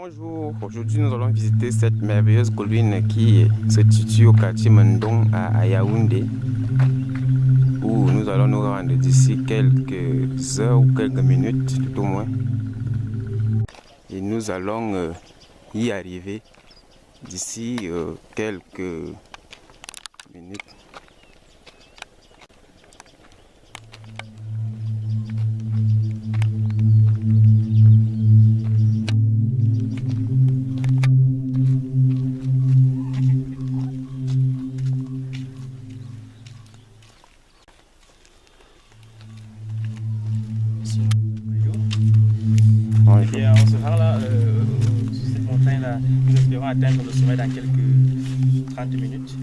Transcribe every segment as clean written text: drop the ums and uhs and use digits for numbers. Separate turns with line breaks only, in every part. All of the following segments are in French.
Bonjour, aujourd'hui nous allons visiter cette merveilleuse colline qui se situe au quartier Mendong à Yaoundé, où nous allons nous rendre d'ici quelques heures ou quelques minutes tout au moins. Et nous allons y arriver d'ici quelques minutes.
Et on se rend là, sur cette montagne-là. Nous espérons atteindre le sommet dans quelques 30 minutes.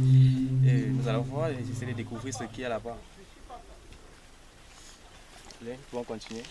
Et nous allons voir et essayer de découvrir ce qu'il y a là-bas. Allez, nous pouvons continuer.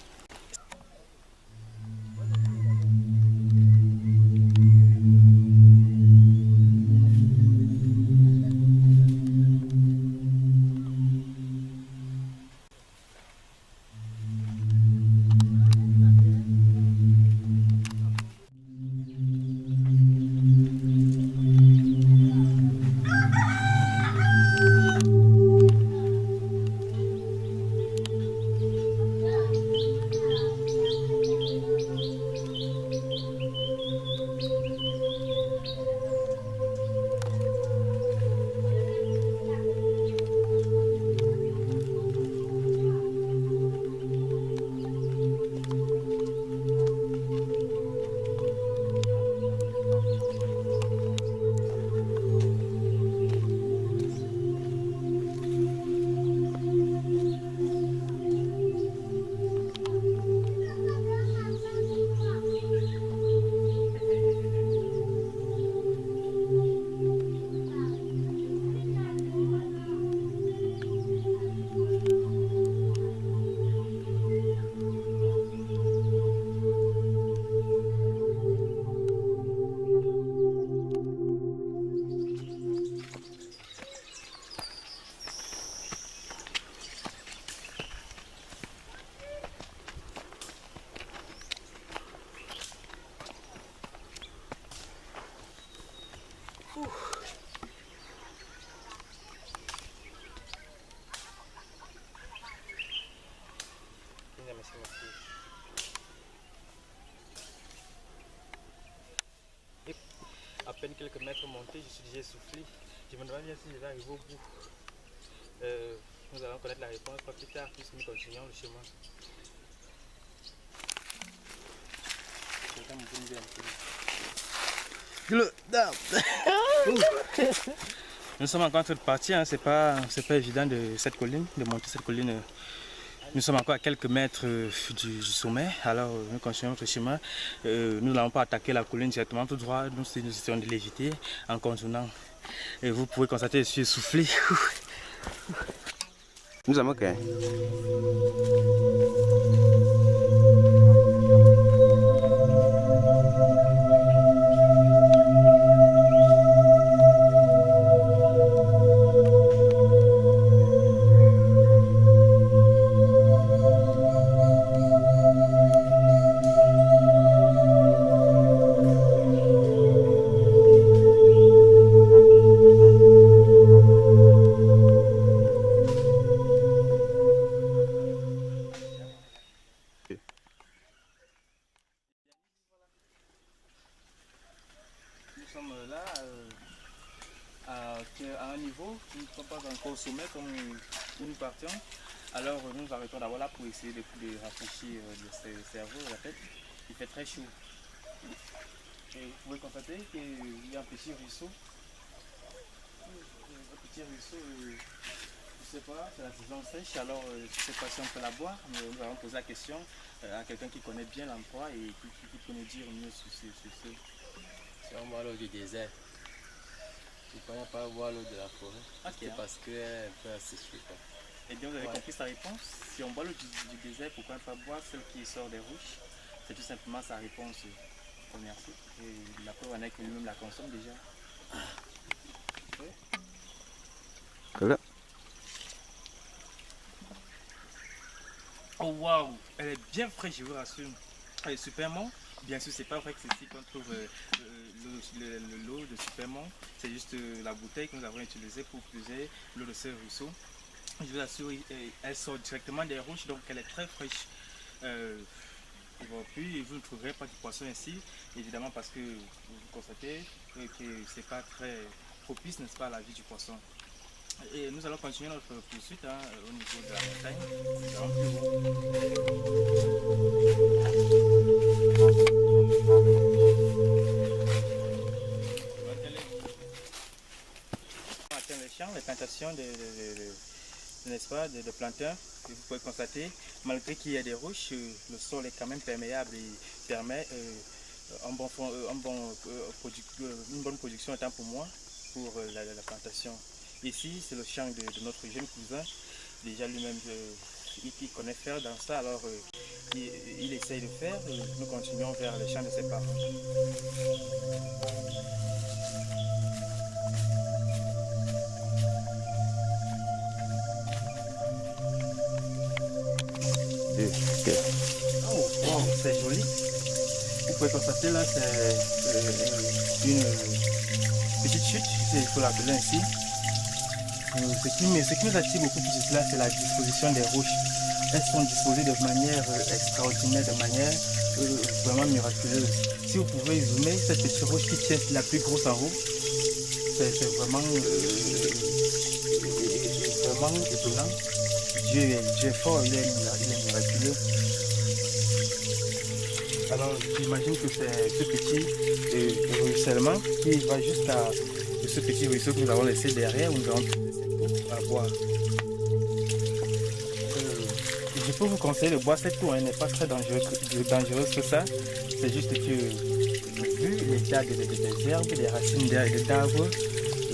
À peine quelques mètres montés, je suis déjà essoufflé. Je me demande bien si je vais arriver au bout. Nous allons connaître la réponse pas plus tard, puisque nous continuons le chemin. Nous sommes encore en train de partir, hein. C'est pas évident de monter cette colline. Nous sommes encore à quelques mètres du sommet, alors nous continuons notre chemin. Nous n'allons pas attaquer la colline directement tout droit, nous essayons de l'éviter en contournant. Et vous pouvez constater, je suis essoufflé.
Nous sommes OK.
Nous sommes là à un niveau, nous ne sommes pas encore au sommet comme où nous partions. Alors nous arrêtons d'abord là pour essayer de rafraîchir le cerveau, la tête. Il fait très chaud. Et vous pouvez constater qu'il y a un petit ruisseau. Un petit ruisseau, je ne sais pas, c'est la saison sèche, alors je ne sais pas si on peut la boire, mais nous allons poser la question à quelqu'un qui connaît bien l'endroit et qui peut nous dire mieux sur ce.
Si on boit l'eau du désert, il ne faut pas boire l'eau de la forêt.
Okay.
C'est parce qu'elle est un peu asséchée.
Et bien vous avez compris sa réponse. Si on boit l'eau du désert, pourquoi ne pas boire celle qui sort des roches? C'est tout simplement sa réponse. Merci. Et la preuve en est que lui-même la consomme déjà.
Voilà.
Oh waouh, elle est bien fraîche, je vous rassure. Elle est super bon. Bien sûr, c'est pas vrai que c'est ici qu'on trouve l'eau de Supermont. C'est juste la bouteille que nous avons utilisée pour puiser l'eau de ce ruisseau. Je vous assure, elle sort directement des roches, donc elle est très fraîche. Bon, puis vous ne trouverez pas du poisson ici, évidemment parce que vous constatez que c'est pas très propice, n'est-ce pas, à la vie du poisson. Et nous allons continuer notre poursuite au niveau de la montagne. Nous allons plus haut. On atteint les champs, les plantations n'est-ce pas, de plantains. Vous pouvez constater, malgré qu'il y a des roches, le sol est quand même perméable et permet une bonne production autant pour moi, pour la plantation. Ici, c'est le champ de notre jeune cousin. Déjà lui-même, il connaît faire dans ça, alors il essaye de faire. Nous continuons vers les champs de ses parents. Oh, wow, c'est joli. Vous pouvez constater là, c'est une petite chute, il faut l'appeler ainsi. Ce qui nous attire beaucoup plus là, c'est la disposition des roches. Elles sont disposées de manière extraordinaire, de manière vraiment miraculeuse. Si vous pouvez zoomer, cette petite roche qui tient la plus grosse en haut, c'est vraiment étonnant. Dieu est fort, il est miraculeux. Alors j'imagine que c'est ce petit ruissellement qui va jusqu'à ce petit ruisseau que nous avons laissé derrière, où nous avons trouvé cette eau à boire. Je peux vous conseiller de boire cette eau, elle n'est pas très dangereuse que ça. C'est juste que vu l'état des herbes, des racines d'arbres,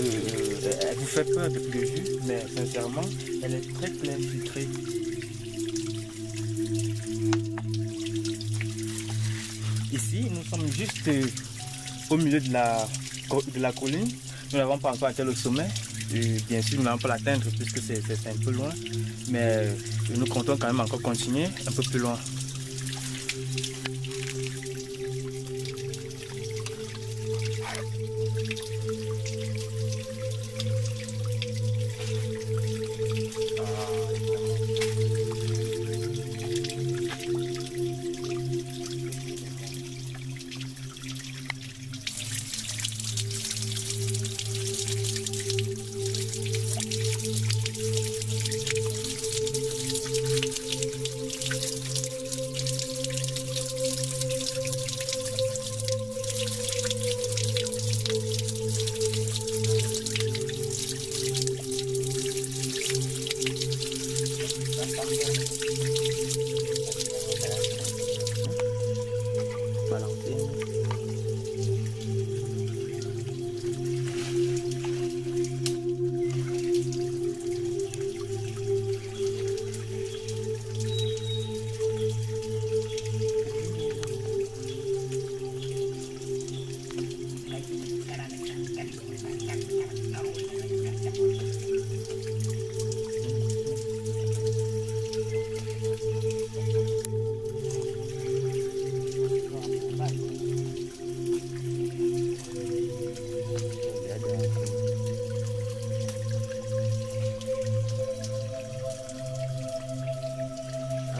elle vous fait peur depuis le jus, mais sincèrement, elle est très pleine, filtrée. Ici, nous sommes juste au milieu de la colline. Nous n'avons pas encore atteint le sommet. Bien sûr, nous n'allons pas l'atteindre puisque c'est un peu loin. Mais nous comptons quand même encore continuer un peu plus loin.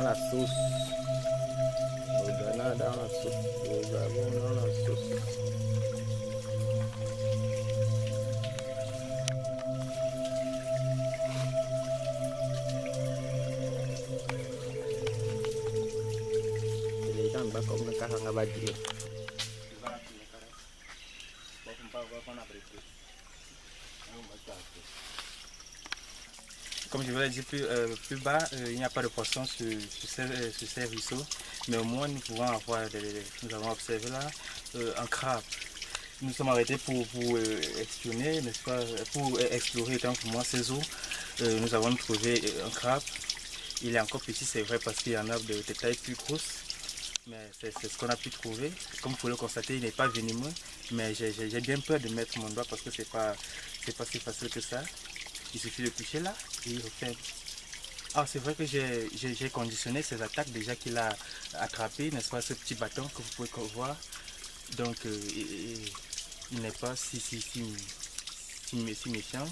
La sauce. Au Ghana, dans la sauce. Au Gabon, dans la sauce. Les gens bas comme le caranga va dire.
Comme je vous l'ai dit plus bas, il n'y a pas de poisson sur ces ruisseaux, mais au moins nous pouvons avoir, nous avons observé là un crabe. Nous sommes arrêtés pour espionner, n'est-ce pas, pour explorer tant que moi ces eaux. Nous avons trouvé un crabe. Il est encore petit, c'est vrai, parce qu'il y en a de tailles plus grosses, mais c'est ce qu'on a pu trouver. Comme vous pouvez le constater, il n'est pas venimeux, mais j'ai bien peur de mettre mon doigt parce que c'est pas si facile que ça. Il suffit de toucher là et il referme. Ah, c'est vrai que j'ai conditionné ces attaques déjà qu'il a attrapé, n'est-ce pas, ce petit bâton que vous pouvez voir. Donc, il n'est pas si méfiant.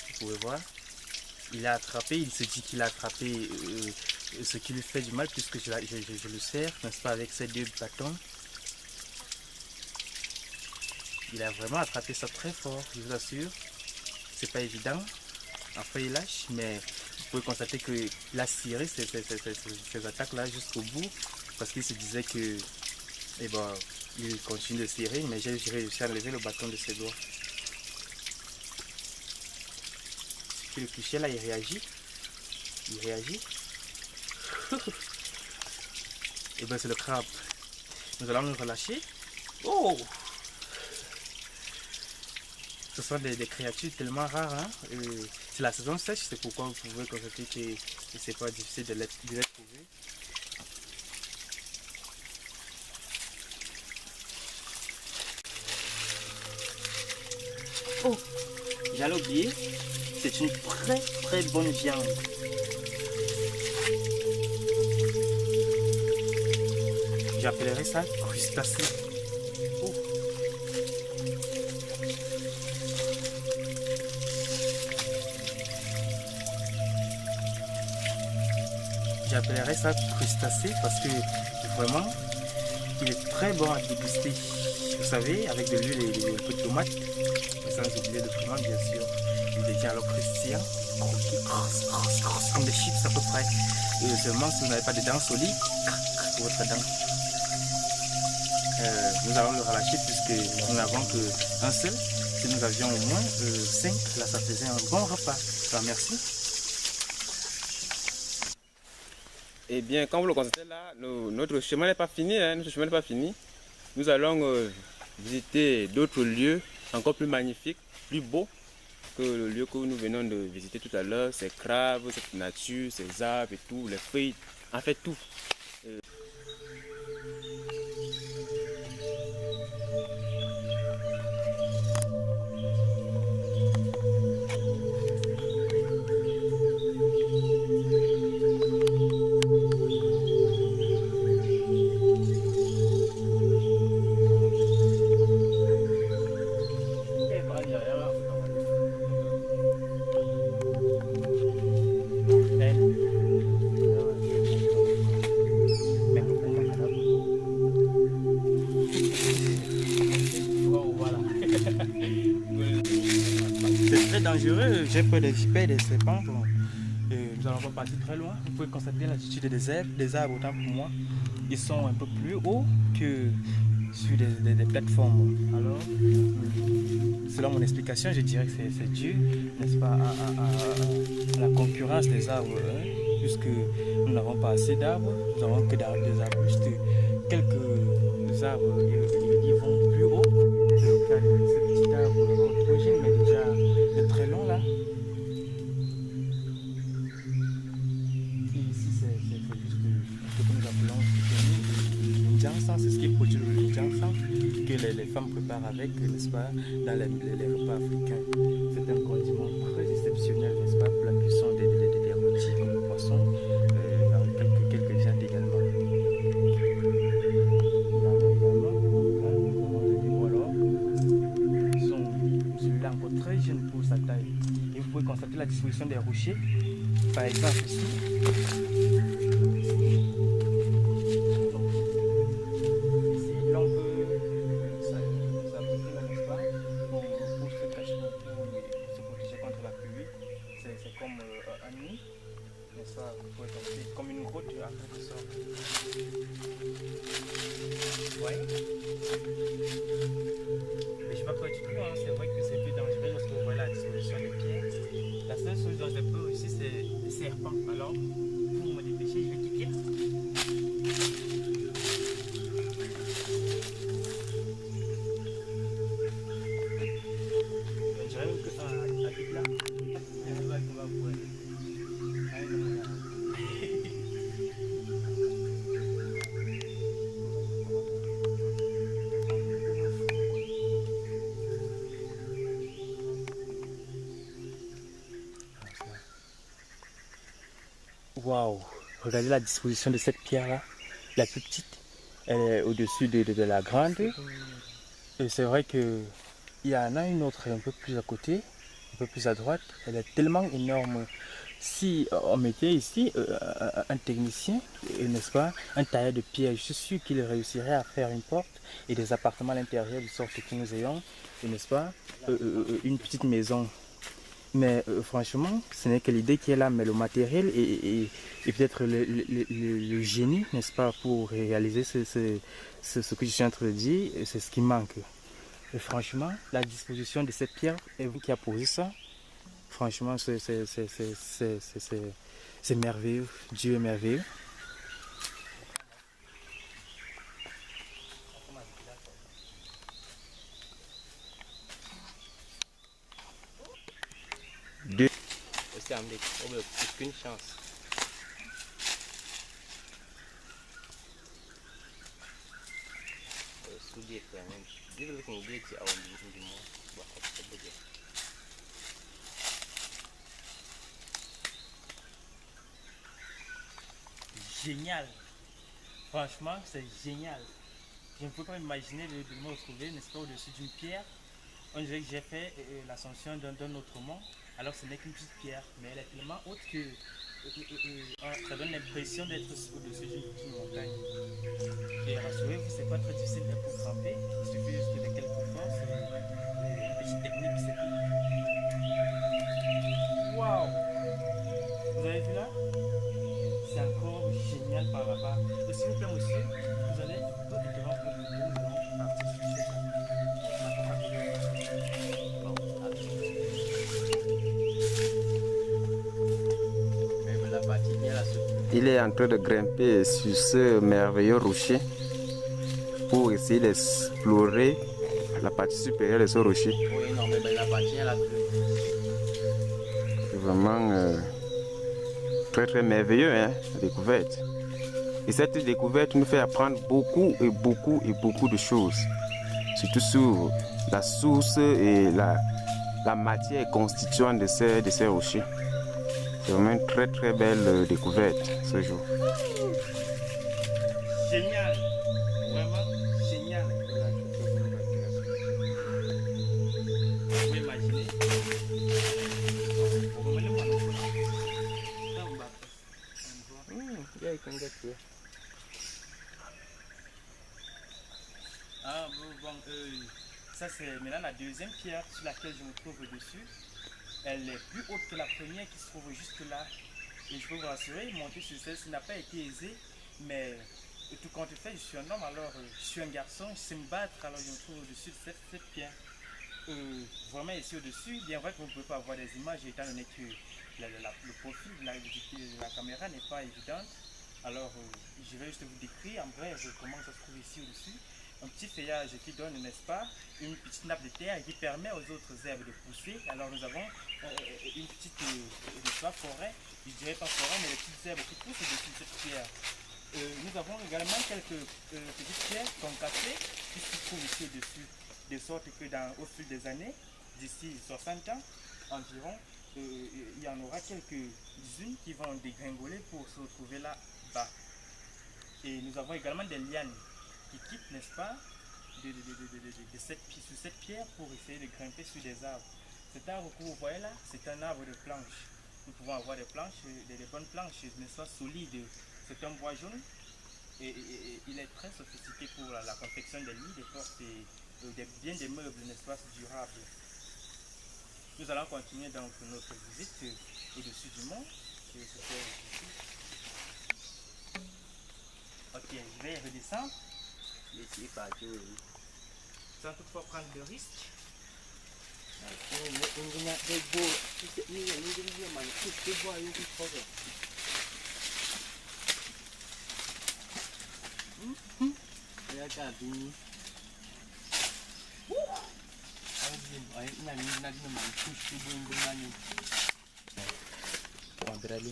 Vous pouvez voir. Il a attrapé, il se dit qu'il a attrapé ce qui lui fait du mal puisque je le serre, n'est-ce pas, avec ces deux bâtons. Il a vraiment attrapé ça très fort, je vous assure. C'est pas évident. Après il lâche, mais vous pouvez constater qu'il a ciré ces attaques-là jusqu'au bout parce qu'il se disait que, eh ben, il continue de cirer, mais j'ai réussi à enlever le bâton de ses doigts. Puis le cliché là, il réagit. Il réagit. Et ben c'est le crabe. Nous allons nous relâcher. Oh! Ce sont des créatures tellement rares. Hein? C'est la saison sèche, c'est pourquoi vous pouvez constater que c'est pas difficile de les trouver. Oh, j'allais oublier, c'est une très bonne viande. J'appellerais ça crustacé. Oh. J'appellerais ça crustacé parce que vraiment, il est très bon à déguster. Vous savez, avec de l'huile et un peu de tomate, sans oublier le piment bien sûr. Il devient alors croustillant, crosse, comme des chips à peu près. Et seulement si vous n'avez pas de dents solides, votre dent. Nous allons le relâcher puisque nous n'avons qu'un seul. Si nous avions au moins 5, là ça faisait un bon repas. Enfin, merci.
Eh bien, comme vous le constatez là, notre chemin n'est pas fini. Hein, notre chemin n'est pas fini. Nous allons visiter d'autres lieux encore plus magnifiques, plus beaux que le lieu que nous venons de visiter tout à l'heure. Ces crabes, cette nature, ces arbres et tout, les feuilles, en fait tout.
Dangereux, j'ai peur des vipères, des serpents. Bon. Nous n'allons pas partir très loin. Vous pouvez constater l'altitude des arbres. Les arbres, autant pour moi, ils sont un peu plus hauts que sur des plateformes. Alors, selon mon explication, je dirais que c'est dû, n'est-ce pas, à la concurrence des arbres, hein, puisque nous n'avons pas assez d'arbres, nous n'avons que des arbres, juste quelques arbres, ils vont plus haut. C'est le cas de ce petit arbre contre mais déjà très long là. Et ici c'est juste ce que nous appelons le Ndjansan, c'est ce qui produit le Ndjansan que les femmes préparent avec, n'est-ce pas, dans les repas africains. C'est un condiment très exceptionnel, n'est-ce pas, pour la cuisson des rôtis comme le poisson, quelques viandes également. Celui-là encore très jeune pour sa taille. Et vous pouvez constater la disposition des rochers. Par exemple ici. Ici, l'on peut s'appliquer là, n'est-ce pas, pour se cacher, pour se protéger contre la pluie. C'est comme un nid, n'est-ce pas, vous pouvez constater comme une grotte en quelque sorte. Ouais. Mais je ne vais pas du tout, hein. C'est vrai que c'est plus dangereux lorsque vous voyez la disposition des pierres. La seule chose dont j'ai peur ici, c'est les serpents. Alors, pour me dépêcher, je vais quitter. Je dirais même que ça habite là. On va voir. regardez la disposition de cette pierre-là, la plus petite. Elle est au-dessus de la grande. Et c'est vrai qu'il y en a une autre un peu plus à côté, un peu plus à droite. Elle est tellement énorme. Si on mettait ici un technicien, n'est-ce pas, un tailleur de pierre, je suis sûr qu'il réussirait à faire une porte et des appartements à l'intérieur, de sorte que nous ayons, n'est-ce pas, une petite maison. Mais franchement, ce n'est que l'idée qui est là, mais le matériel et peut-être le génie, n'est-ce pas, pour réaliser ce que je suis en train de dire, c'est ce qui manque. Et franchement, la disposition de cette pierre, et vous qui a posé ça, franchement, c'est merveilleux. Dieu est merveilleux.
Deux.
C'est aucune chance. Soulier quand même. Dis-le qu'on dit que c'est à un du monde.
Génial. Franchement, c'est génial. Je ne peux pas imaginer de me retrouver, n'est-ce pas, au-dessus d'une pierre. On dirait que j'ai fait l'ascension d'un autre mont, alors ce n'est qu'une petite pierre, mais elle est tellement haute que ça donne l'impression d'être au-dessus d'une petite montagne. Et rassurez-vous, c'est pas très difficile pour grimper, il suffit juste de quelques forces, une petite technique, c'est tout. Waouh! Vous avez vu là? C'est encore génial par là-bas. Et s'il vous plaît, monsieur, vous allez devant votre vidéo, nous allons partir sur cette.
Il est en train de grimper sur ce merveilleux rocher pour essayer d'explorer la partie supérieure de ce rocher.
Oui, non, mais la partie est là.
C'est vraiment très très merveilleux, hein, la découverte. Et cette découverte nous fait apprendre beaucoup et beaucoup et beaucoup de choses. Surtout sur la source et la matière constituante de ces rochers. C'est vraiment une très très belle découverte ce jour.
Génial, vraiment génial. Vous pouvez imaginer. Ah bon, ça c'est maintenant la deuxième pierre sur laquelle je me trouve au-dessus. Elle est plus haute que la première qui se trouve juste là. Et je peux vous rassurer, monter sur celle-ci n'a pas été aisé, mais tout compte fait, je suis un homme, alors je suis un garçon, je sais me battre, alors je me trouve au-dessus de cette pierre. Vraiment ici au-dessus, bien vrai que vous ne pouvez pas avoir des images étant donné que le profil de la caméra n'est pas évident. Alors je vais juste vous décrire en bref comment ça se trouve ici au-dessus. Un petit feuillage qui donne, n'est-ce pas, une petite nappe de terre qui permet aux autres herbes de pousser. Alors nous avons une petite forêt, je dirais pas forêt, mais les petites herbes qui poussent au-dessus de cette pierre. Nous avons également quelques petites pierres concassées qui se trouvent ici au-dessus, de sorte que au fil des années, d'ici 60 ans environ, il y en aura quelques-unes qui vont dégringoler pour se retrouver là-bas. Et nous avons également des lianes qui quittent, n'est-ce pas, sur cette pierre pour essayer de grimper sur des arbres. Cet arbre que vous voyez là, c'est un arbre de planches. Nous pouvons avoir des planches, des bonnes planches, n'est-ce pas, solides. C'est un bois jaune et il est très sophistiqué pour la confection des lits, des portes et bien des meubles, n'est-ce pas, durables. Nous allons continuer donc notre visite au-dessus du mont. Ok, je vais redescendre. Sans toutefois prendre de risques.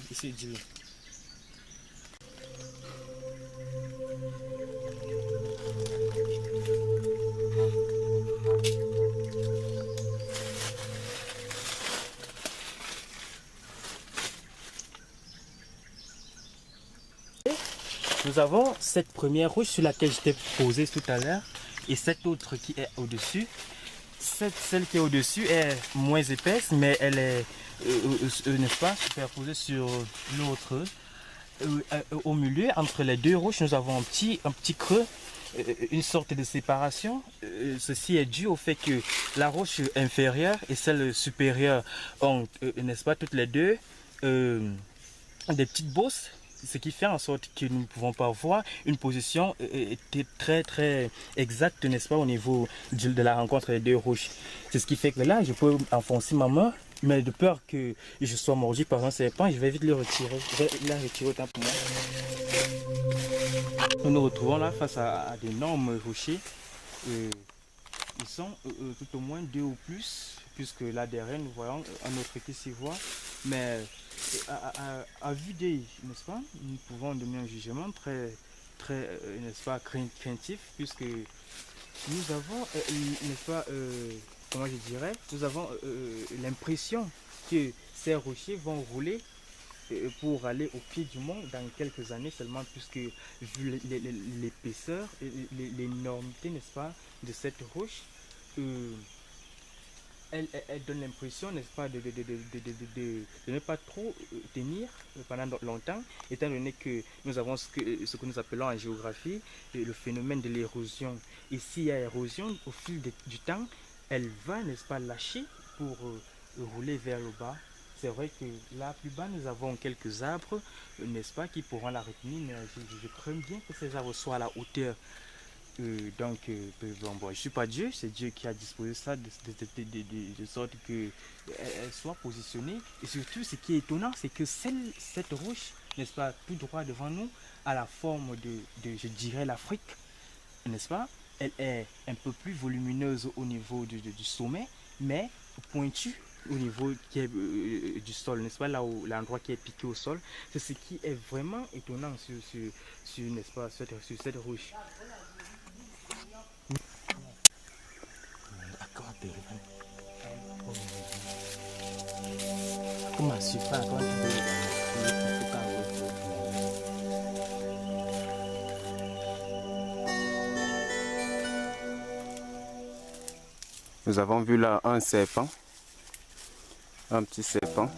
Ici, Dieu. nous avons cette première roche sur laquelle j'étais posé tout à l'heure et cette autre qui est au-dessus. Celle qui est au-dessus est moins épaisse, mais elle est, n'est-ce pas, superposée sur l'autre. Au milieu, entre les deux roches, nous avons un petit creux, une sorte de séparation. Ceci est dû au fait que la roche inférieure et celle supérieure ont, n'est-ce pas, toutes les deux des petites bosses, ce qui fait en sorte que nous ne pouvons pas voir une position très très exacte, n'est-ce pas, au niveau de la rencontre des deux roches. C'est ce qui fait que là, je peux enfoncer ma main, mais de peur que je sois mordu par un serpent, je vais vite le retirer. Je vais la retirer autant pour moi. Nous nous retrouvons là face à d'énormes rochers. Ils sont tout au moins 2 ou plus, puisque là derrière nous voyons un autre qui s'y voit. Mais à vue d'œil, n'est-ce pas, nous pouvons donner un jugement très, n'est-ce pas, craintif, puisque nous avons, n'est-ce pas, comment je dirais, nous avons l'impression que ces rochers vont rouler pour aller au pied du mont dans quelques années seulement, puisque vu l'épaisseur et l'énormité, n'est-ce pas, de cette roche, elle donne l'impression, n'est-ce pas, de ne pas trop tenir pendant longtemps, étant donné que nous avons ce que nous appelons en géographie le phénomène de l'érosion. Et s'il y a érosion, au fil du temps, elle va, n'est-ce pas, lâcher pour rouler vers le bas. C'est vrai que là, plus bas, nous avons quelques arbres, n'est-ce pas, qui pourront la retenir, mais je crains bien que ces arbres soient à la hauteur. Bon, je ne suis pas Dieu, c'est Dieu qui a disposé ça de sorte qu'elle soit positionnée. Et surtout, ce qui est étonnant, c'est que cette roche, n'est-ce pas, tout droit devant nous, a la forme je dirais, l'Afrique, n'est-ce pas? Elle est un peu plus volumineuse au niveau du sommet, mais pointue au niveau qui est, du sol, n'est-ce pas, là où l'endroit qui est piqué au sol. C'est ce qui est vraiment étonnant n'est-ce pas, sur cette roche.
Nous avons vu là un serpent, un petit serpent.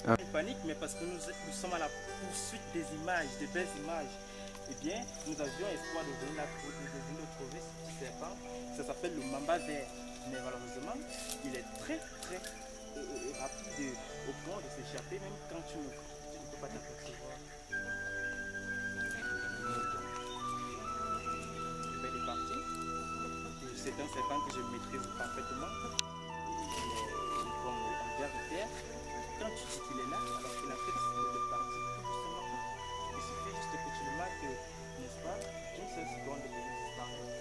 Je panique, mais parce que nous sommes à la poursuite des images, des belles images. Eh bien, nous avions espoir de venir trouver ce petit serpent. Ça s'appelle le mamba vert. Mais malheureusement, il est très très rapide au point de s'échapper, même quand tu ne peux pas t'apercevoir. Il est parti. C'est un serpent que je maîtrise parfaitement. Il est comme en verre de terre. Quand tu dis qu'il est là, alors qu'il a fait de partir tout doucement, il suffit juste que tu le marques, n'est-ce pas, une seule seconde de disparaître.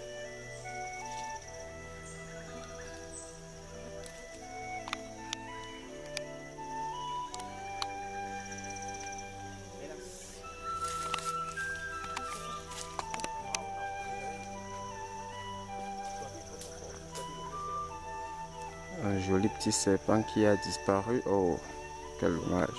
Un joli petit serpent qui a disparu. Oh, quel dommage.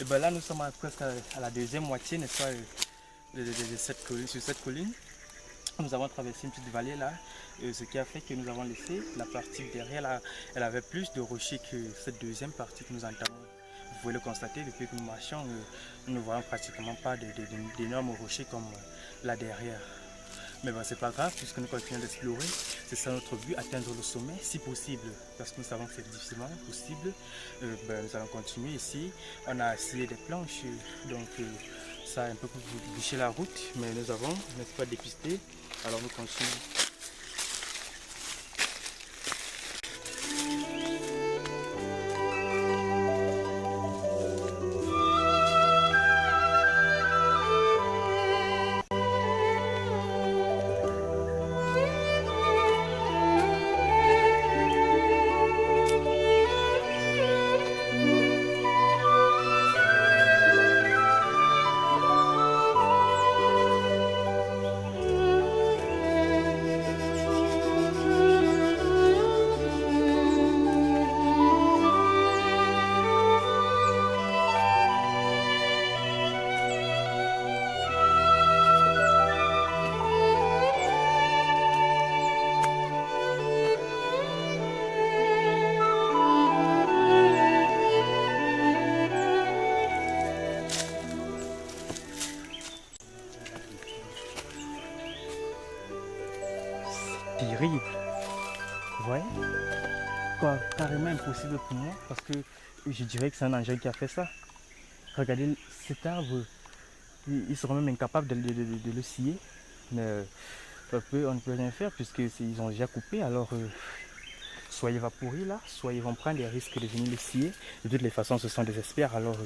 Et ben là, nous sommes presque à la deuxième moitié, n'est-ce pas, de cette colline, sur cette colline. Nous avons traversé une petite vallée là, ce qui a fait que nous avons laissé la partie derrière là, elle avait plus de rochers que cette deuxième partie que nous entamons. Vous pouvez le constater, depuis que nous marchons, nous ne voyons pratiquement pas d'énormes rochers comme là derrière. Mais bon, c'est pas grave, puisque nous continuons d'explorer. C'est ça notre but, atteindre le sommet, si possible. Parce que nous savons que c'est difficilement possible. Nous allons continuer ici. On a scié des planches, donc ça a un peu bouché la route. Mais nous avons, n'est-ce pas, dépisté. Alors nous continuons. Terrible, vous voyez, quoi, carrément impossible pour moi parce que je dirais que c'est un engin qui a fait ça. Regardez cet arbre, ils seront même incapables de le scier, mais on ne peut rien faire puisqu'ils ont déjà coupé. Alors soit il va pourrir là, soit ils vont prendre des risques de venir le scier. De toutes les façons, ce sont des experts, alors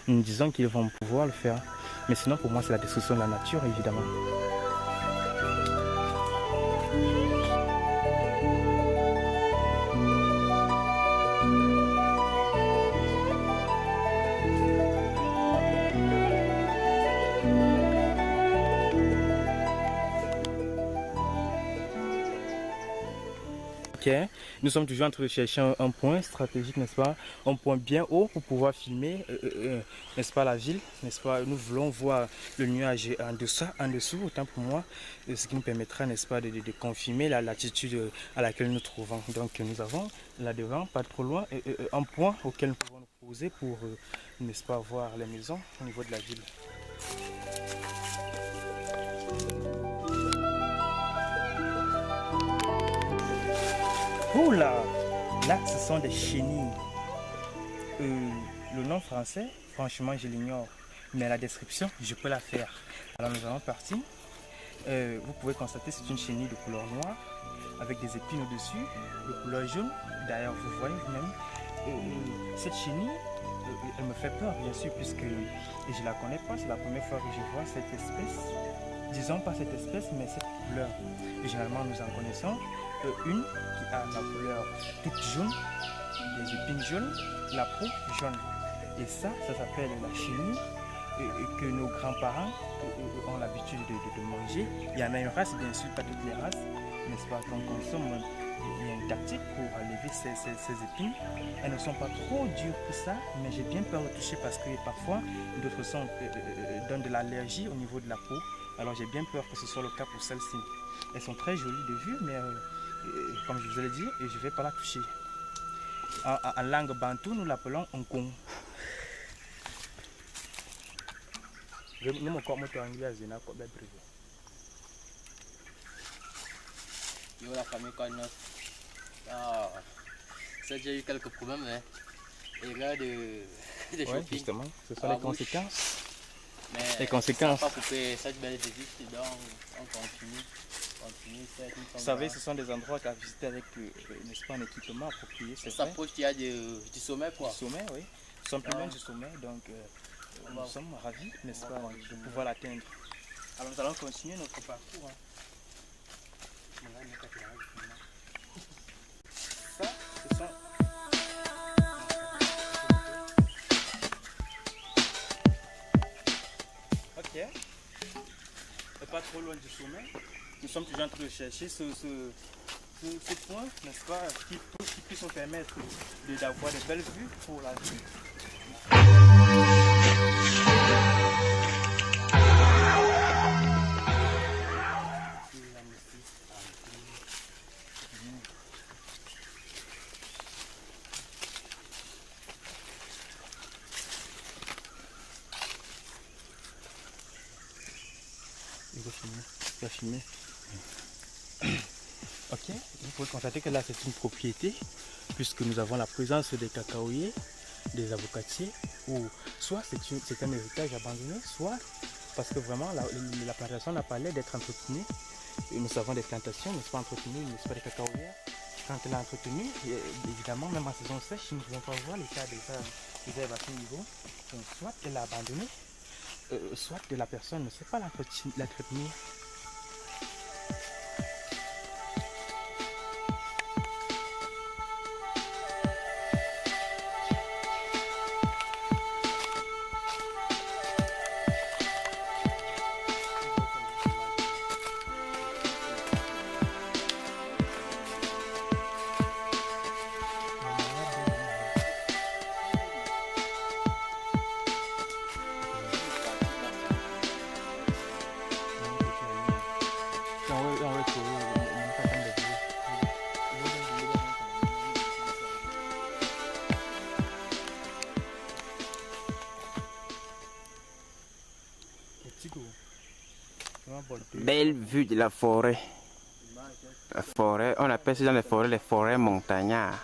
nous disons qu'ils vont pouvoir le faire. Mais sinon, pour moi, c'est la destruction de la nature, évidemment. Nous sommes toujours en train de chercher un point stratégique, n'est-ce pas? Un point bien haut pour pouvoir filmer, n'est-ce pas, la ville, n'est-ce pas? Nous voulons voir le nuage en dessous, autant pour moi, ce qui nous permettra, n'est-ce pas, de confirmer la latitude à laquelle nous nous trouvons. Donc nous avons là devant, pas trop loin, un point auquel nous pouvons nous poser pour, n'est-ce pas, voir les maisons au niveau de la ville. Oh là, ce sont des chenilles. Le nom français, franchement, je l'ignore. Mais la description, je peux la faire. Alors nous allons partir. Vous pouvez constater c'est une chenille de couleur noire avec des épines au-dessus, de couleur jaune. D'ailleurs, vous voyez vous-même. Cette chenille, elle me fait peur, bien sûr, puisque je ne la connais pas. C'est la première fois que je vois cette espèce. Disons pas cette espèce, mais cette couleur. Et généralement, nous en connaissons une qui a la couleur toute jaune, des épines jaunes, la peau jaune. Et ça s'appelle la chenille que nos grands-parents ont l'habitude de manger. Il y en a une race, bien sûr, pas toutes les races, n'est-ce pas, qu'on consomme. Il y a une tactique pour enlever ces épines. Elles ne sont pas trop dures que ça, mais j'ai bien peur de toucher parce que parfois d'autres donnent de l'allergie au niveau de la peau. Alors j'ai bien peur que ce soit le cas pour celle-ci. Elles sont très jolies de vue, mais comme je vous l'ai dit, je ne vais pas la toucher. En langue bantou, nous l'appelons un con.
Yo, la famille connaît. Ah, ça a déjà eu quelques problèmes, hein. Erreur de shopping.
Justement, ce sont les conséquences.
Mais
les conséquences.
Ça n'a pas coupé cette belle visite, donc on continue.
Vous savez, ce sont des endroits à visiter avec, n'est-ce pas, un équipement approprié.
Ça s'approche du sommet, quoi.
Du sommet, oui. Nous sommes plus loin du sommet, donc nous sommes ravis, n'est-ce pas, de pouvoir l'atteindre. Alors nous allons continuer notre parcours. Hein. Ça, ce sont... Ok. Et pas trop loin du sommet. Nous sommes toujours en train de chercher ce point, n'est-ce pas, qui puisse nous permettre d'avoir de belles vues pour la vie. Il va filmer. Ok, vous pouvez constater que là c'est une propriété, puisque nous avons la présence des cacaoyers, des avocatiers, ou soit c'est un héritage abandonné, soit parce que vraiment la plantation n'a pas l'air d'être entretenue. Et nous avons des plantations, n'est-ce pas, entretenues, n'est-ce pas, des cacaoyères. Quand elle est entretenue, évidemment, même en saison sèche, nous ne pouvons pas voir l'état des herbes à ce niveau. Donc, soit elle l'a abandonné, soit que la personne ne sait pas l'entretenir.
Belle vue de la forêt. La forêt, on appelle ça dans les forêts montagnardes.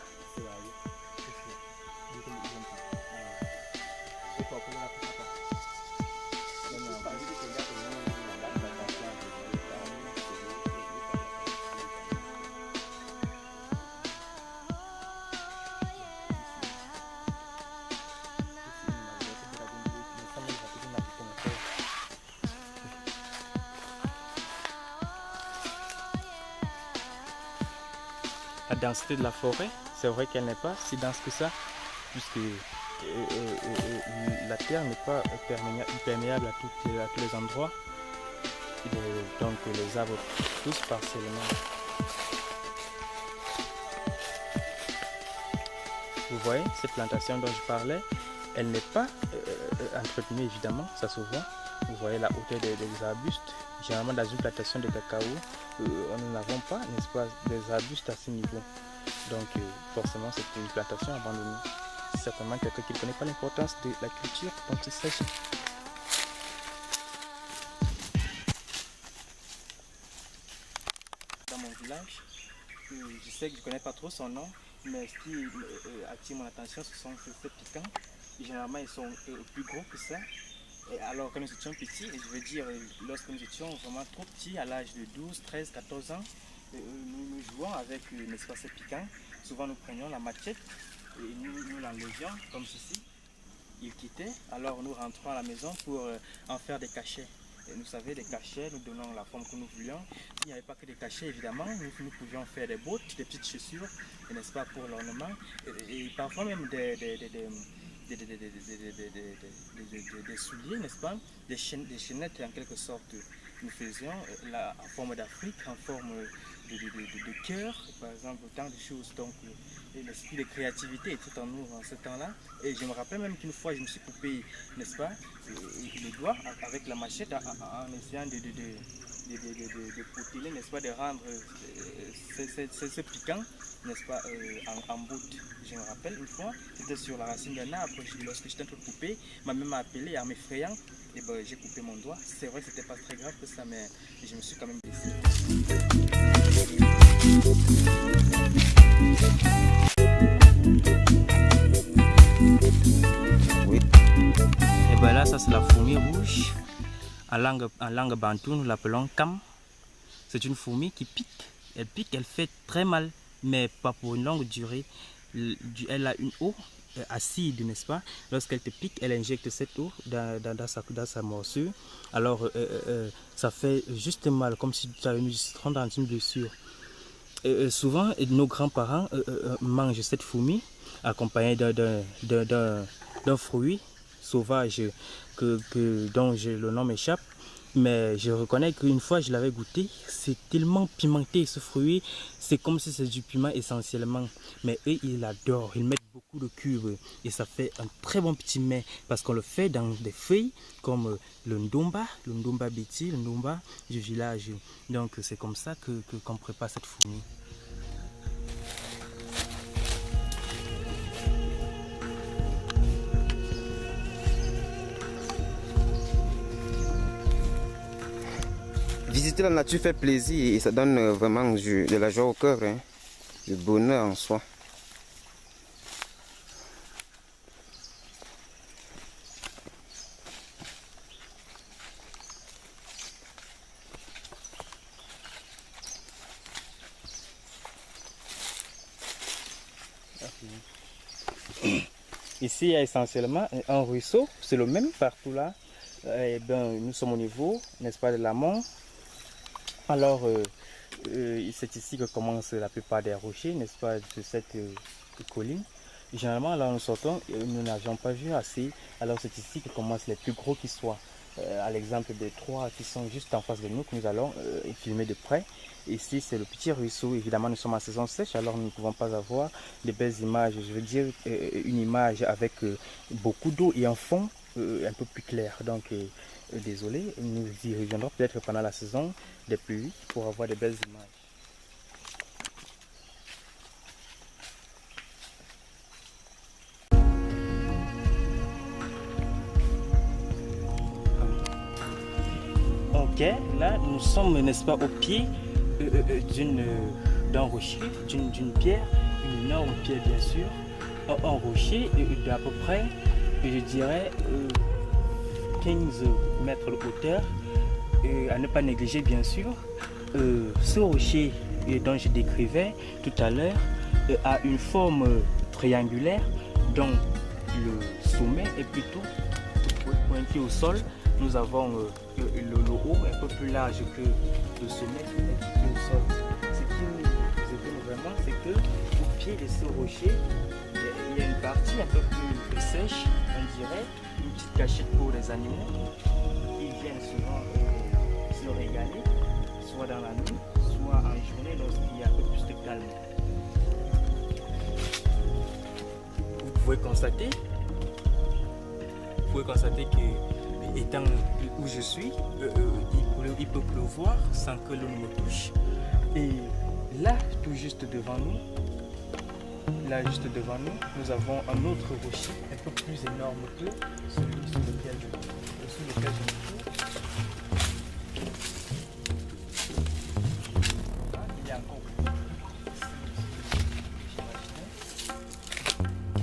La densité de la forêt, c'est vrai qu'elle n'est pas si dense que ça, puisque la terre n'est pas perméable à tous les endroits. Donc les arbres poussent partiellement. Vous voyez, cette plantation dont je parlais, elle n'est pas entretenue évidemment, ça se voit. Vous voyez la hauteur des arbustes. Généralement dans une plantation de cacao, nous n'avons pas, n'est-ce pas, des arbustes à ce niveau. Donc forcément c'est une plantation abandonnée. Certainement quelqu'un qui ne connaît pas l'importance de la culture dont il s'agit. Dans mon village, je sais que je ne connais pas trop son nom, mais ce qui attire mon attention, ce sont ces piquants. Généralement ils sont plus gros que ça. Et alors que nous étions petits, je veux dire, lorsque nous étions vraiment trop petits, à l'âge de 12, 13, 14 ans, nous jouons avec, n'est-ce pas, ces piquants. Souvent nous prenions la machette et nous l'enlevions comme ceci. Il quittait, alors nous rentrons à la maison pour en faire des cachets. Et vous savez, des cachets, nous donnons la forme que nous voulions. S'il n'y avait pas que des cachets, évidemment, nous pouvions faire des bottes, des petites chaussures, n'est-ce pas, pour l'ornement. Et parfois même des souliers, n'est-ce pas, des chaînettes en quelque sorte. Nous faisions en forme d'Afrique, en forme de cœur, par exemple, tant de choses. Donc l'esprit de créativité était en nous en ce temps-là. Et je me rappelle même qu'une fois je me suis coupé, n'est-ce pas, les doigts avec la machette en essayant de protéger, n'est-ce pas, de rendre ce piquant, n'est-ce pas, en bout. Je me rappelle une fois, c'était sur la racine d'un arbre, lorsque j'étais en train de couper, ma mère m'a appelé en m'effrayant, et ben, j'ai coupé mon doigt. C'est vrai que c'était pas très grave que ça, mais je me suis quand même blessé.
Oui.
Et ben là, ça c'est la fourmi rouge. En langue bantou, nous l'appelons kam. C'est une fourmi qui pique. Elle pique, elle fait très mal, mais pas pour une longue durée. Elle a une eau acide, n'est-ce pas? Lorsqu'elle te pique, elle injecte cette eau dans sa morsure. Alors, ça fait juste mal, comme si tu avais mis du citron dans une blessure. Souvent, nos grands-parents mangent cette fourmi accompagnée d'un fruit sauvage dont le nom m'échappe. Mais je reconnais qu'une fois je l'avais goûté, c'est tellement pimenté ce fruit, c'est comme si c'est du piment essentiellement. Mais eux, ils l'adorent, ils mettent beaucoup de cubes et ça fait un très bon petit mets parce qu'on le fait dans des feuilles comme le ndomba biti, le ndomba du village. Donc c'est comme ça qu'on prépare cette fourmi.
visiter la nature fait plaisir et ça donne vraiment de la joie au cœur, hein, du bonheur en soi.
Ici, il y a essentiellement un ruisseau, c'est le même partout là. Eh bien, nous sommes au niveau, n'est-ce pas, de l'amont. Alors, c'est ici que commencent la plupart des rochers, n'est-ce pas, de cette colline. Généralement, là, nous sortons, nous n'avions pas vu assez. Alors, c'est ici que commencent les plus gros qui soient. À l'exemple des 3 qui sont juste en face de nous, que nous allons filmer de près. Ici, c'est le petit ruisseau. Évidemment, nous sommes en saison sèche, alors nous ne pouvons pas avoir de belles images. Je veux dire, une image avec beaucoup d'eau et un fond un peu plus clair. Donc, désolé, nous y reviendrons peut-être pendant la saison des pluies pour avoir de belles images. Ok, là nous sommes, n'est-ce pas, au pied d'un rocher, d'une pierre, une énorme pierre bien sûr, un rocher d'à peu près, je dirais, 15 mètres de hauteur, à ne pas négliger bien sûr. Ce rocher dont je décrivais tout à l'heure a une forme triangulaire dont le sommet est plutôt pointé au sol. Nous avons le haut un peu plus large que le sommet est pointé au sol. Ce qui nous étonne vraiment, c'est que au pied de ce rocher, il y a une partie un peu plus sèche, on dirait, une petite cachette pour les animaux. Ils viennent souvent se régaler, soit dans la nuit, soit en journée lorsqu'il y a un peu plus de calme. Vous pouvez constater que, étant où je suis, il peut pleuvoir sans que l'eau ne me touche. Et là, tout juste devant nous, nous avons un autre rocher un peu plus énorme que celui sur lequel je me trouve. Il y a encore.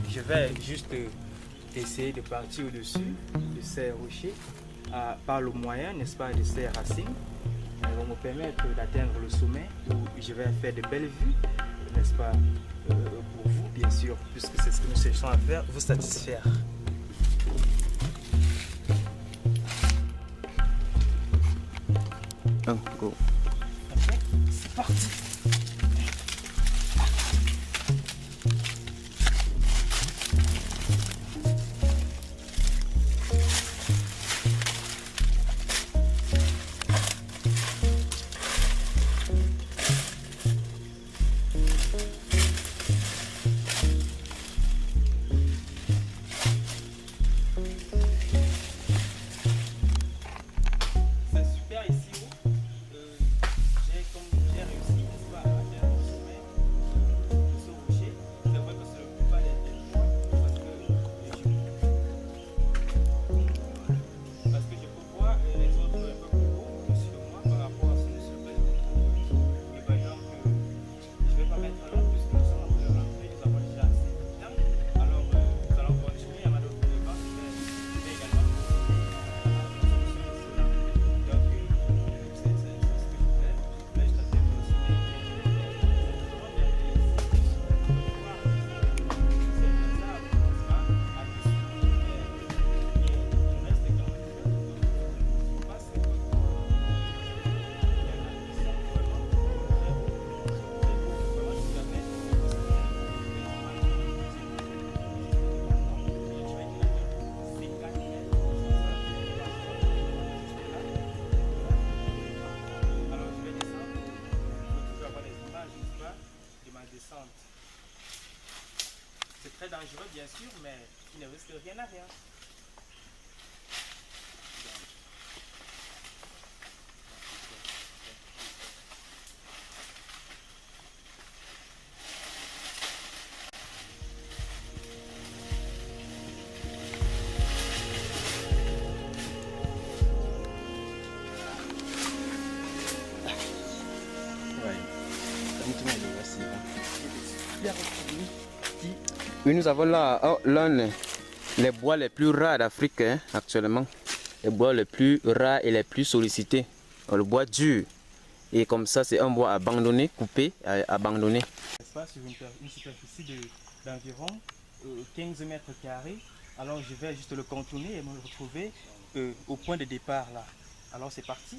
Je vais juste essayer de partir au-dessus de ces rochers par le moyen, n'est-ce pas, de ces racines. Elles vont me permettre d'atteindre le sommet où je vais faire de belles vues, n'est-ce pas, pour vous bien sûr, puisque c'est ce que nous cherchons à faire, vous satisfaire.
Go.
Ok, c'est parti. C'est très dangereux bien sûr, mais il ne risque rien à rien.
Oui, nous avons là l'un les bois les plus rares d'Afrique hein, actuellement. Les bois les plus rares et les plus sollicités. Le bois dur. Et comme ça, c'est un bois abandonné, coupé, abandonné.
Sur une superficie d'environ 15 mètres carrés. Alors je vais juste le contourner et me retrouver au point de départ là. Alors c'est parti.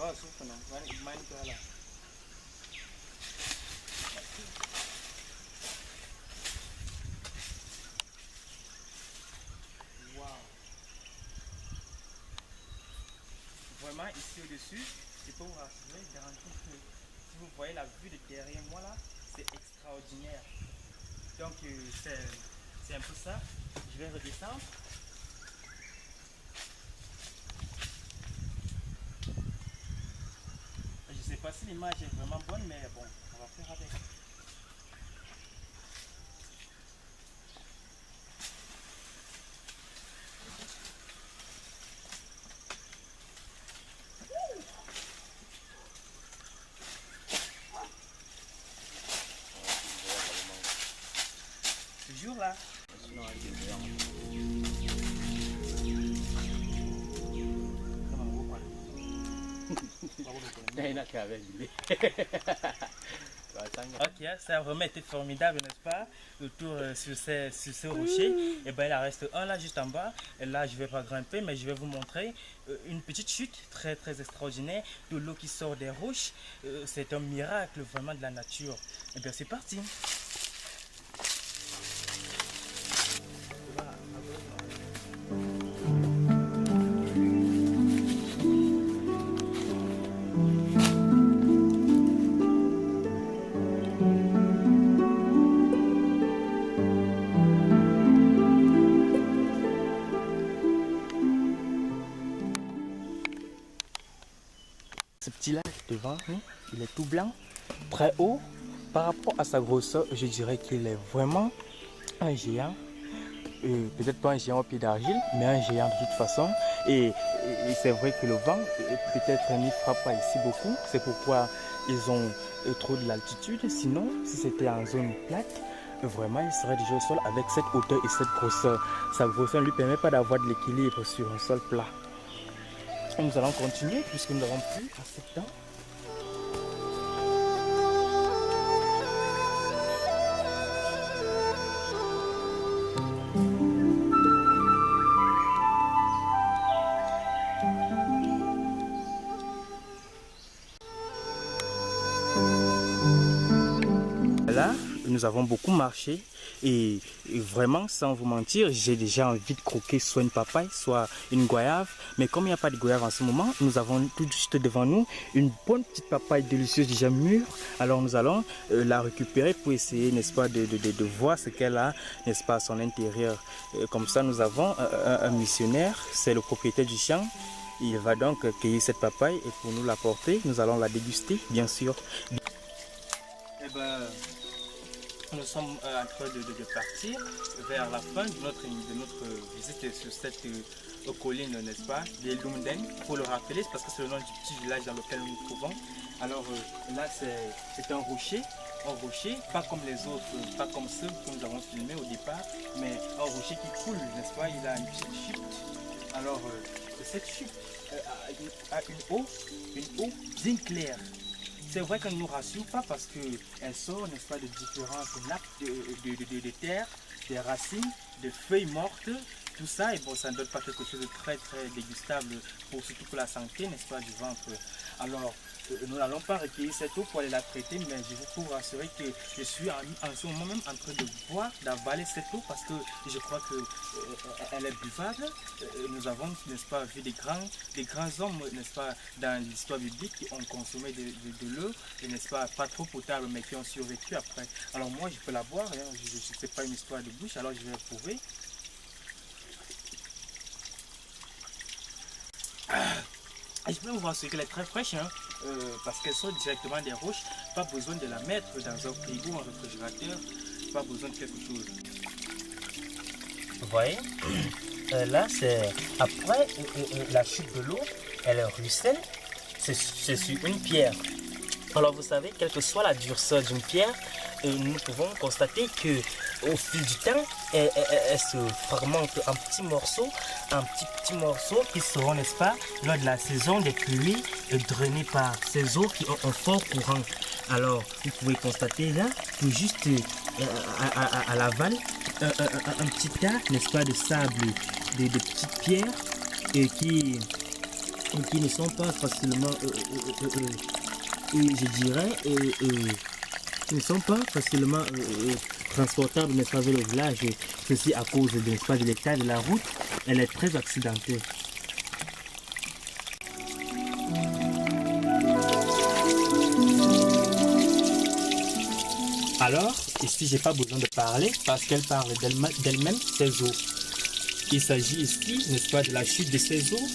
Oh, super, non. Là. Wow. Vraiment, ici au-dessus, je peux vous rassurer, garantir que si vous voyez la vue de derrière moi là, c'est extraordinaire. Donc, c'est un peu ça. Je vais redescendre. Je ne sais pas si l'image est vraiment bonne, mais bon, on va faire avec. Toujours là. Ok, ça a vraiment été formidable, n'est-ce pas? Le tour sur ces rochers. Et bien, il en reste un là, juste en bas. Et là, je ne vais pas grimper, mais je vais vous montrer une petite chute très très extraordinaire de l'eau qui sort des roches. C'est un miracle vraiment de la nature. Et bien, c'est parti. Ce petit lac devant nous, il est tout blanc, très haut. Par rapport à sa grosseur, je dirais qu'il est vraiment un géant. Peut-être pas un géant au pied d'argile, mais un géant de toute façon. Et c'est vrai que le vent, peut-être n'y frappe pas ici beaucoup. C'est pourquoi ils ont trop de l'altitude. Sinon, si c'était en zone plate, vraiment, il serait déjà au sol avec cette hauteur et cette grosseur. Sa grosseur ne lui permet pas d'avoir de l'équilibre sur un sol plat. Et nous allons continuer puisque nous n'avons plus assez de temps. Là, nous avons beaucoup marché et vraiment, sans vous mentir, j'ai déjà envie de croquer soit une papaye, soit une goyave. Mais comme il n'y a pas de goyave en ce moment, nous avons tout juste devant nous une bonne petite papaye délicieuse déjà mûre. Alors nous allons la récupérer pour essayer, n'est-ce pas, de voir ce qu'elle a, n'est-ce pas, à son intérieur. Comme ça, nous avons un missionnaire, c'est le propriétaire du champ. Il va donc cueillir cette papaye et pour nous l'apporter, nous allons la déguster, bien sûr. Eh ben, nous sommes en train de partir vers la fin de notre visite sur cette colline, n'est-ce pas, des Lumden. Pour le rappeler, parce que c'est le nom du petit village dans lequel nous nous trouvons. Alors là, c'est un rocher, pas comme les autres, pas comme ceux que nous avons filmés au départ, mais un rocher qui coule, n'est-ce pas, il a une petite chute. Alors, cette chute a une eau bien claire. C'est vrai qu'elle ne nous rassure pas parce qu'elle sort, n'est-ce pas, de différentes nappes de terre, des racines, des feuilles mortes, tout ça. Et bon, ça ne donne pas quelque chose de très très dégustable, surtout pour la santé, n'est-ce pas, du ventre. Alors, nous n'allons pas recueillir cette eau pour aller la traiter, mais je peux vous rassurer que je suis en ce moment même en train de boire, d'avaler cette eau parce que je crois qu'elle est buvable. Nous avons, n'est-ce pas, vu des grands hommes, n'est-ce pas, dans l'histoire biblique qui ont consommé de l'eau, n'est-ce pas, pas trop potable, mais qui ont survécu après. Alors moi, je peux la boire, hein, je ne sais pas une histoire de bouche, alors je vais prouver. Et je peux vous rassurer qu'elle est très fraîche, hein, parce qu'elle sort directement des roches. Pas besoin de la mettre dans un frigo ou un réfrigérateur. Pas besoin de quelque chose.
Vous voyez, là c'est après la chute de l'eau, elle ruisselle, c'est sur une pierre. Alors vous savez, quelle que soit la durceur d'une pierre, nous pouvons constater que au fil du temps, elle se fragmente en petits morceaux qui seront, n'est-ce pas, lors de la saison des pluies, drainés par ces eaux qui ont un fort courant. Alors vous pouvez constater là que juste à l'aval, un petit tas, n'est-ce pas, de sable, de petites pierres qui ne sont pas facilement, je dirais, qui ne sont pas facilement transportables, n'est-ce pas, vers le village. Ceci à cause, n'est-ce pas, de l'état de la route, elle est très accidentée. Alors, ici, j'ai pas besoin de parler parce qu'elle parle d'elle-même, ces eaux. Il s'agit ici, n'est-ce pas, de la chute de ces eaux.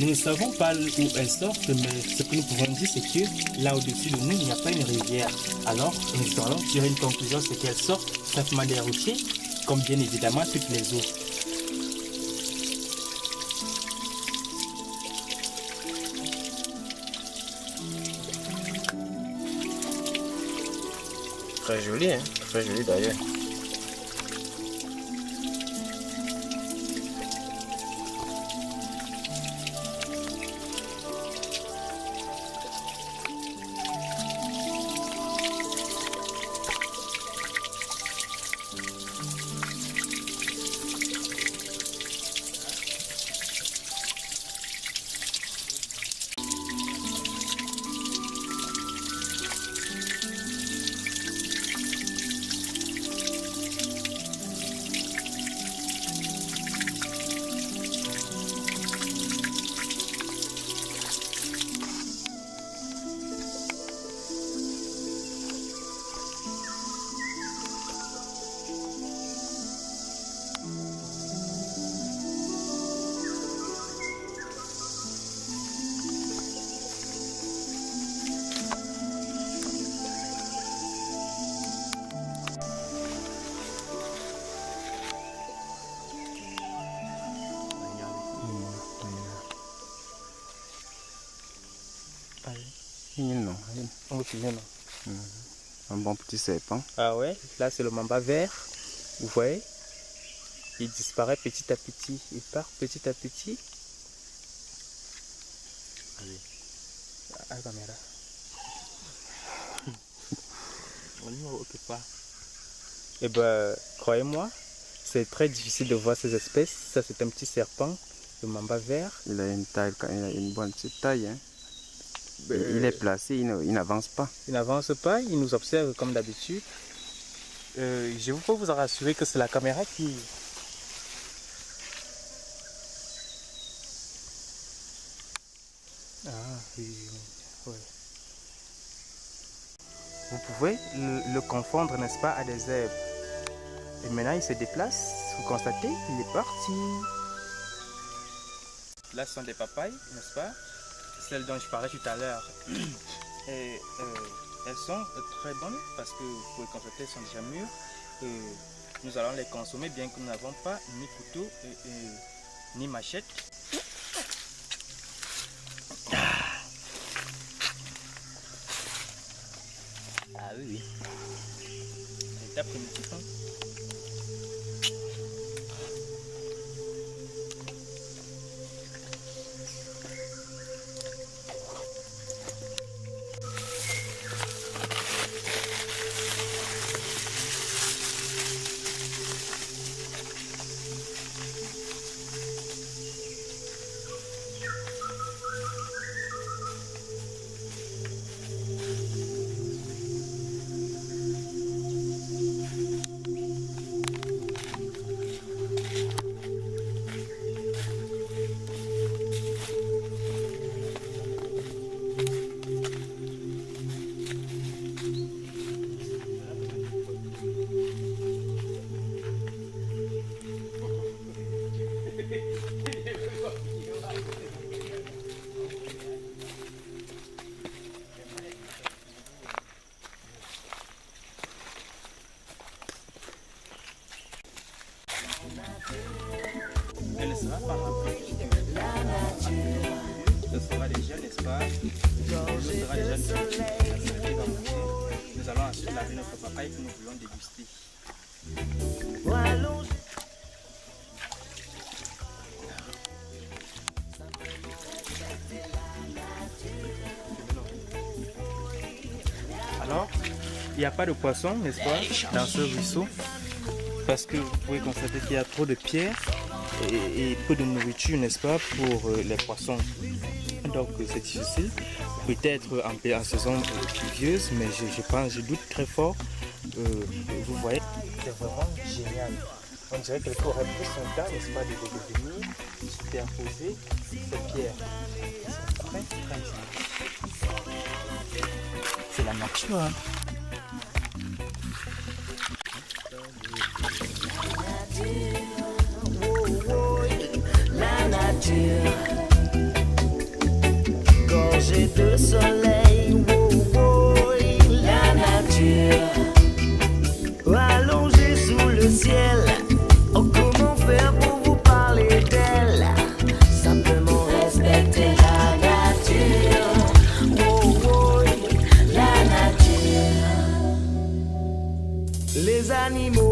Nous ne savons pas où elles sortent, mais ce que nous pouvons dire, c'est que là au-dessus de nous, il n'y a pas une rivière. Alors, nous allons tirer une conclusion, c'est qu'elles sortent simplement des rochers, comme bien évidemment toutes les eaux.
Très joli, hein? Très joli d'ailleurs. Non. Un bon petit serpent.
Ah ouais, là c'est le mamba vert, vous voyez, il disparaît petit à petit, il part petit à petit. Allez, à la caméra. On n'y occupe pas. Et ben, croyez-moi, c'est très difficile de voir ces espèces. Ça c'est un petit serpent, le mamba vert.
Il a une taille, il a une bonne petite taille, hein. Il est placé, il n'avance pas.
Il n'avance pas, il nous observe comme d'habitude. Je peux vous rassurer que c'est la caméra qui... Ah oui, ouais. Vous pouvez le confondre, n'est-ce pas, à des zèbres. Et maintenant il se déplace, vous constatez, il est parti. Là ce sont des papayes, n'est-ce pas? Celles dont je parlais tout à l'heure. Et elles sont très bonnes parce que vous pouvez constater qu'elles sont déjà mûres. Nous allons les consommer bien que nous n'avons pas ni couteau ni machette. Ah oui. C'est après-midi.
Nous allons ensuite laver notre papaye que nous voulons déguster. Alors, il n'y a pas de poisson, n'est-ce pas, dans ce ruisseau, parce que vous pouvez constater qu'il y a trop de pierres et peu de nourriture, n'est-ce pas, pour les poissons. Donc c'est difficile, peut-être en saison pluvieuse, mais je doute très fort. Vous voyez, c'est vraiment génial. On dirait que quelqu'un aurait pris son temps, n'est-ce pas, de venir superposer ces pierres. C'est très très génial. C'est la nature, hein.
La nature, gorgée de soleil, la nature, allongée sous le ciel. Oh, comment faire pour vous parler d'elle? Simplement respecter la nature, la nature. Les animaux